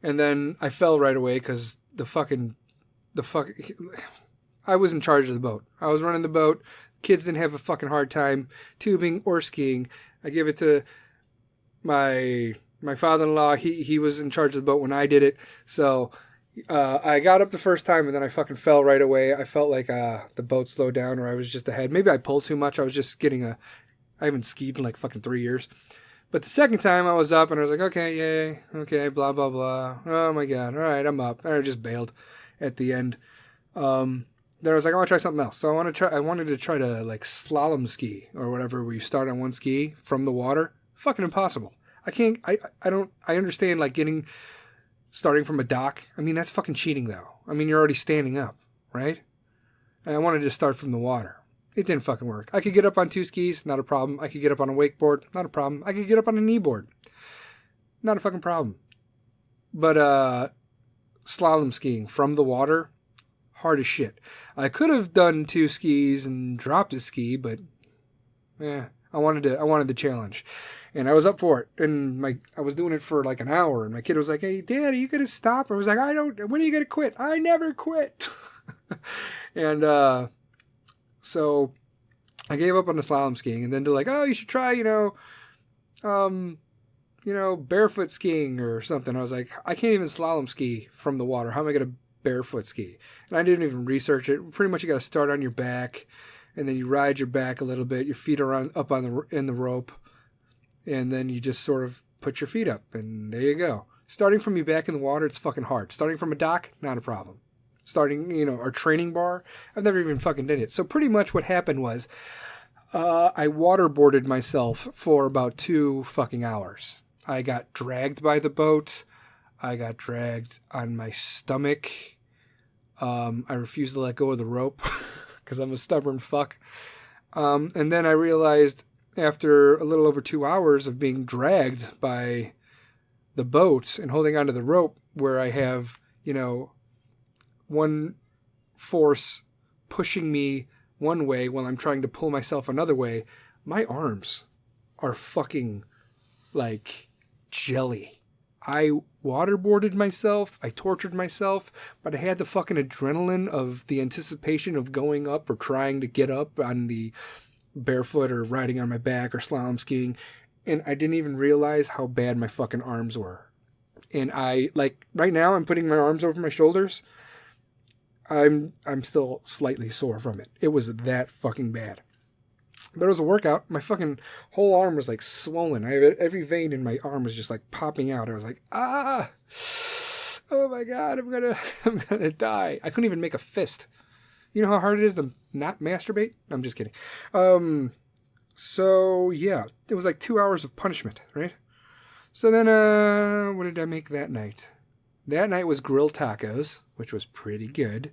and then I fell right away because I was in charge of the boat. I was running the boat. Kids didn't have a fucking hard time tubing or skiing. I gave it to my father-in-law. He was in charge of the boat when I did it. So I got up the first time, and then I fucking fell right away. I felt like the boat slowed down, or I was just ahead. Maybe I pulled too much. I was just I haven't skied in like fucking 3 years. But the second time I was up, and I was like, okay, yay, okay, blah, blah, blah. Oh my God, all right, I'm up. And I just bailed at the end. Then I was like, I want to try something else. So I wanted to try to like slalom ski or whatever, where you start on one ski from the water. Fucking impossible. I understand like starting from a dock. I mean, that's fucking cheating though. I mean, you're already standing up, right? And I wanted to start from the water. It didn't fucking work. I could get up on 2 skis, not a problem. I could get up on a wakeboard, not a problem. I could get up on a kneeboard, not a fucking problem. But slalom skiing from the water, hard as shit. I could have done 2 skis and dropped a ski, but I wanted the challenge, and I was up for it. And I was doing it for like an hour, and my kid was like, "Hey, Dad, are you gonna stop?" I was like, "When are you gonna quit?" I never quit. And so I gave up on the slalom skiing, and then they're like, "Oh, you should try, barefoot skiing or something." I was like, I can't even slalom ski from the water. How am I gonna barefoot ski? And I didn't even research it. Pretty much you got to start on your back, and then you ride your back a little bit. Your feet are up in the rope, and then you just sort of put your feet up, and there you go. Starting from your back in the water, it's fucking hard. Starting from a dock, not a problem. Starting, our training bar, I've never even fucking did it. So pretty much what happened was, I waterboarded myself for about 2 fucking hours. I got dragged by the boat. I got dragged on my stomach. I refused to let go of the rope because I'm a stubborn fuck. And then I realized after a little over 2 hours of being dragged by the boat and holding onto the rope, where I have, one force pushing me one way while I'm trying to pull myself another way, my arms are fucking like jelly. I waterboarded myself, I tortured myself, but I had the fucking adrenaline of the anticipation of going up or trying to get up on the barefoot or riding on my back or slalom skiing, and I didn't even realize how bad my fucking arms were. And right now I'm putting my arms over my shoulders. I'm still slightly sore from it. It was that fucking bad. But it was a workout. My fucking whole arm was like swollen. Every vein in my arm was just like popping out. I was like, oh my God, I'm gonna die. I couldn't even make a fist. You know how hard it is to not masturbate? I'm just kidding. So yeah, it was like 2 hours of punishment, right? So then, what did I make that night? That night was grilled tacos, which was pretty good.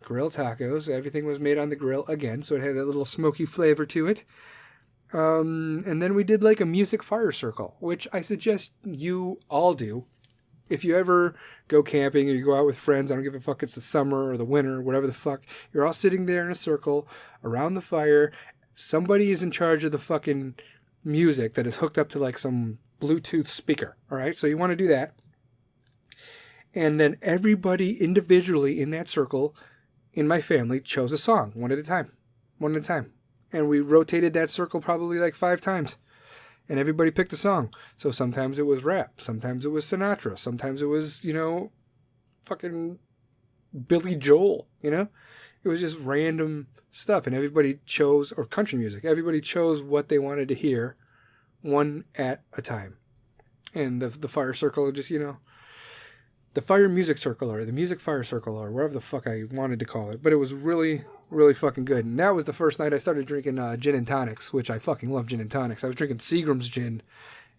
Grilled tacos. Everything was made on the grill again, so it had a little smoky flavor to it. And then we did like a music fire circle, which I suggest you all do. If you ever go camping or you go out with friends, I don't give a fuck, it's the summer or the winter, whatever the fuck, you're all sitting there in a circle around the fire. Somebody is in charge of the fucking music that is hooked up to like some Bluetooth speaker. All right, so you want to do that. And then everybody individually in that circle in my family chose a song one at a time. And we rotated that circle probably like 5 times. And everybody picked a song. So sometimes it was rap. Sometimes it was Sinatra. Sometimes it was, fucking Billy Joel, It was just random stuff. And everybody chose, or country music, everybody chose what they wanted to hear, one at a time. And the fire circle just, the fire music circle or the music fire circle or whatever the fuck I wanted to call it. But it was really, really fucking good. And that was the first night I started drinking gin and tonics, which I fucking love gin and tonics. I was drinking Seagram's gin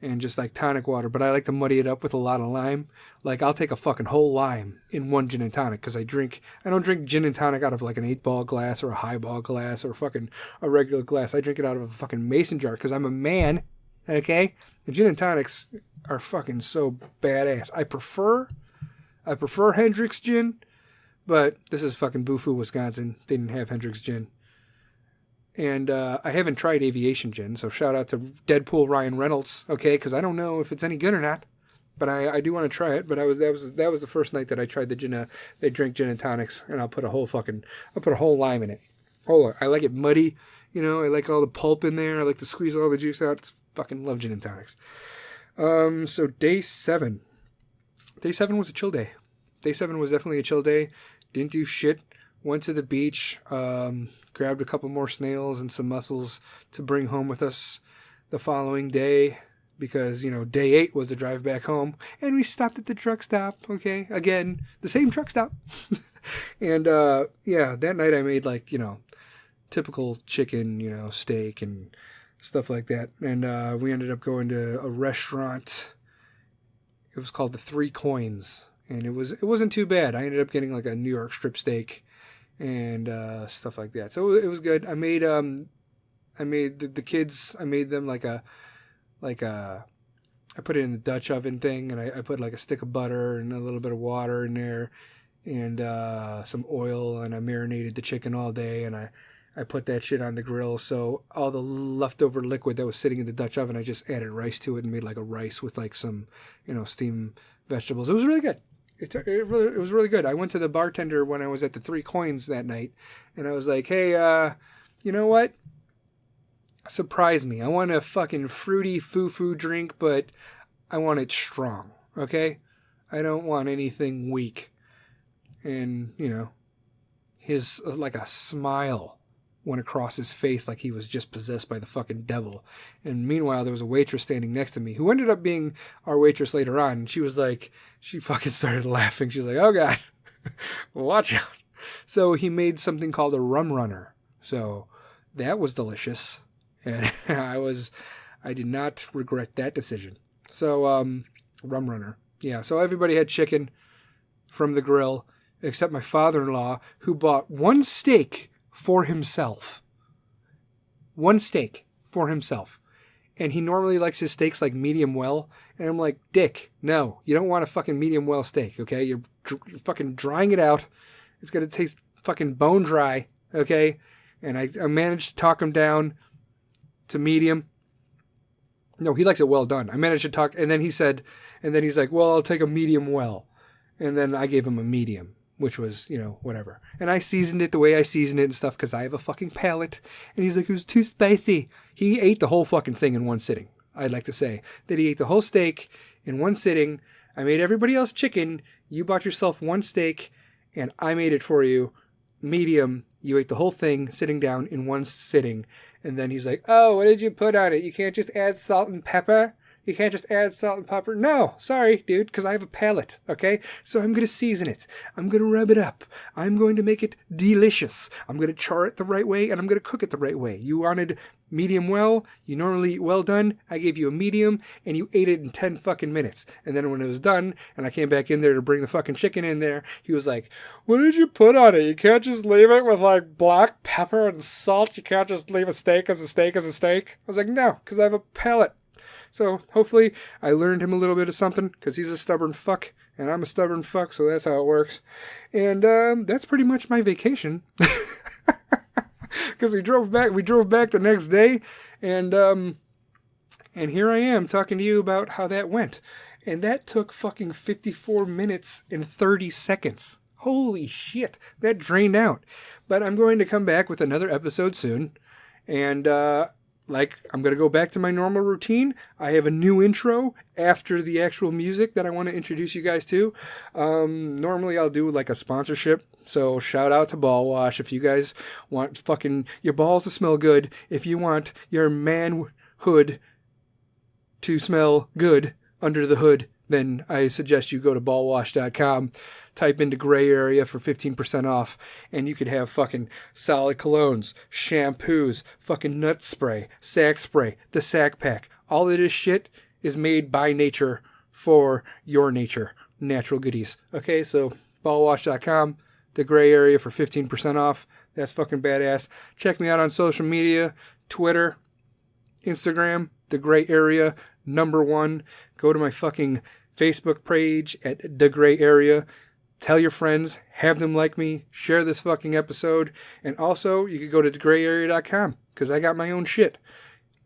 and just like tonic water, but I like to muddy it up with a lot of lime. Like I'll take a fucking whole lime in one gin and tonic because I don't drink gin and tonic out of like an 8-ball glass or a highball glass or fucking a regular glass. I drink it out of a fucking mason jar because I'm a man, okay? And gin and tonics are fucking so badass. I prefer Hendrick's gin, but this is fucking Bufu, Wisconsin. They didn't have Hendrick's gin. And I haven't tried Aviation gin, so shout out to Deadpool Ryan Reynolds, okay? Because I don't know if it's any good or not, but I do want to try it. But that was the first night that I tried the gin. They drink gin and tonics, and I'll put a whole lime in it. I like it muddy, I like all the pulp in there. I like to squeeze all the juice out. Fucking love gin and tonics. So day 7. Day 7 was a chill day. Day 7 was definitely a chill day. Didn't do shit. Went to the beach. Grabbed a couple more snails and some mussels to bring home with us the following day. Because, day 8 was the drive back home. And we stopped at the truck stop. Okay. Again, the same truck stop. And, that night I made typical chicken, steak and stuff like that. And we ended up going to a restaurant. It was called the 3 Coins, and it wasn't too bad. I ended up getting like a New York strip steak and stuff like that. So it was good. I made the kids. I made them I put it in the Dutch oven thing, and I put like a stick of butter and a little bit of water in there, and some oil, and I marinated the chicken all day, and I put that shit on the grill. So all the leftover liquid that was sitting in the Dutch oven, I just added rice to it and made like a rice with like some, steamed vegetables. It was really good. It was really good. I went to the bartender when I was at the 3 Coins that night, and I was like, hey, you know what? Surprise me. I want a fucking fruity foo-foo drink, but I want it strong, okay? I don't want anything weak. And, his, like a smile went across his face like he was just possessed by the fucking devil. And meanwhile, there was a waitress standing next to me who ended up being our waitress later on. And she fucking started laughing. She was like, oh God, watch out. So he made something called a rum runner. So that was delicious. And I did not regret that decision. So, rum runner. Yeah. So everybody had chicken from the grill, except my father-in-law, who bought 1 steak for himself. 1 steak for himself. And he normally likes his steaks like medium well. And I'm like, Dick, no, you don't want a fucking medium well steak, okay? You're fucking drying it out. It's going to taste fucking bone dry, okay? And I managed to talk him down to medium. No, he likes it well done. I managed to talk, and then he's like, well, I'll take a medium well. And then I gave him a medium, which was, whatever. And I seasoned it the way I seasoned it and stuff because I have a fucking palate. And he's like, it was too spicy. He ate the whole fucking thing in one sitting. I'd like to say that he ate the whole steak in one sitting. I made everybody else chicken. You bought yourself 1 steak, and I made it for you. Medium. You ate the whole thing sitting down in one sitting. And then he's like, oh, what did you put on it? You can't just add salt and pepper? You can't just add salt and pepper? No, sorry, dude, because I have a palate, okay? So I'm going to season it. I'm going to rub it up. I'm going to make it delicious. I'm going to char it the right way, and I'm going to cook it the right way. You wanted medium well. You normally eat well done. I gave you a medium, and you ate it in 10 fucking minutes. And then when it was done, and I came back in there to bring the fucking chicken in there, he was like, what did you put on it? You can't just leave it with, like, black pepper and salt. You can't just leave a steak as a steak as a steak. I was like, no, because I have a palate. So hopefully I learned him a little bit of something because he's a stubborn fuck and I'm a stubborn fuck. So that's how it works. And that's pretty much my vacation because we drove back the next day and here I am talking to you about how that went. And that took fucking 54 minutes and 30 seconds. Holy shit. That drained out. But I'm going to come back with another episode soon. And I'm going to go back to my normal routine. I have a new intro after the actual music that I want to introduce you guys to. Normally I'll do like a sponsorship. So shout out to Ball Wash if you guys want fucking your balls to smell good. If you want your manhood to smell good under the hood, then I suggest you go to ballwash.com, type into gray area for 15% off, and you could have fucking solid colognes, shampoos, fucking nut spray, the sack pack. All of this shit is made by nature for your nature. Natural goodies. Okay, so ballwash.com, the gray area for 15% off. That's fucking badass. Check me out on social media, Twitter, Instagram, the gray area, #1. Go to my fucking Facebook page at the gray area. Tell your friends, have them like me, share this fucking episode, and also you could go to thegrayarea.com because I got my own shit,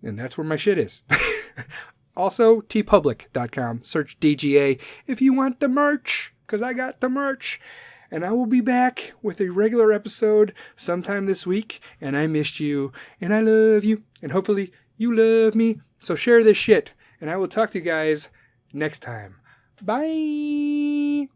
and that's where my shit is. Also, tpublic.com. Search DGA if you want the merch, because I got the merch. And I will be back with a regular episode sometime this week, and I missed you, and I love you, and hopefully you love me. So share this shit, and I will talk to you guys next time. Bye!